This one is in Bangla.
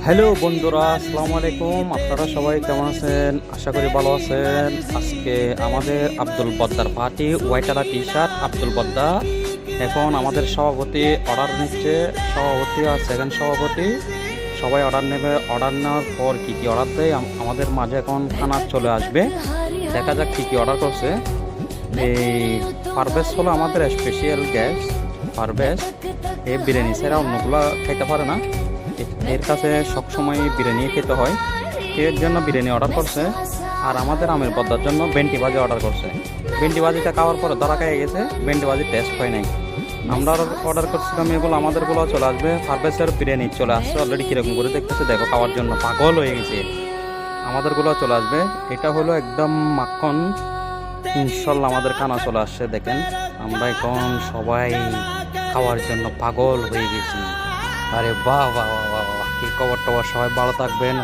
হ্যালো বন্ধুরা, আসসালামু আলাইকুম। আপনারা সবাই কেমন আছেন? আশা করি ভালো আছেন। আজকে আমাদের আব্দুল বদ্দার party white T shirt Abdul বদ্দা এখন আমাদের সভাপতি অর্ডার নিচ্ছে। সভাপতি আর সেকেন্ড সভাপতি সবাই অর্ডার নেবে। অর্ডার নেওয়ার পর কী কী অর্ডার দেয় আমাদের মাঝে এখন খানা চলে আসবে। দেখা যাক কী কী অর্ডার করছে। এই পারভেজ হলো আমাদের স্পেশাল গেস্ট। পারভেজ এই বিরিয়ানি ছাড়া অন্যগুলো খেতে পারে না। এর কাছে সবসময় বিরিয়ানি খেতে হয়। এর জন্য বিরিয়ানি অর্ডার করছে। আর আমাদের আমের পদ্মার জন্য ভেন্ডি ভাজি অর্ডার করছে। ভেন্ডি ভাজিটা খাওয়ার পরে ধরা খেয়ে গেছে, ভেন্ডি ভাজি টেস্ট হয় নাই। আমরা অর্ডার করছিলাম এগুলো, আমাদেরগুলো চলে আসবে। পারভেজের বিরিয়ানি চলে আসছে অলরেডি। কীরকম করে দেখতেছে দেখো, খাওয়ার জন্য পাগল হয়ে গেছে। আমাদেরগুলো চলে আসবে। এটা হলো একদম মাখন। ইনশাল্লাহ আমাদের খানা চলে আসছে। দেখেন আমরা এখন সবাই খাওয়ার জন্য পাগল হয়ে গেছি। আরে বাহ বাহ বাহ বাহ, কি খবর টবর, সবাই ভালো থাকবেন।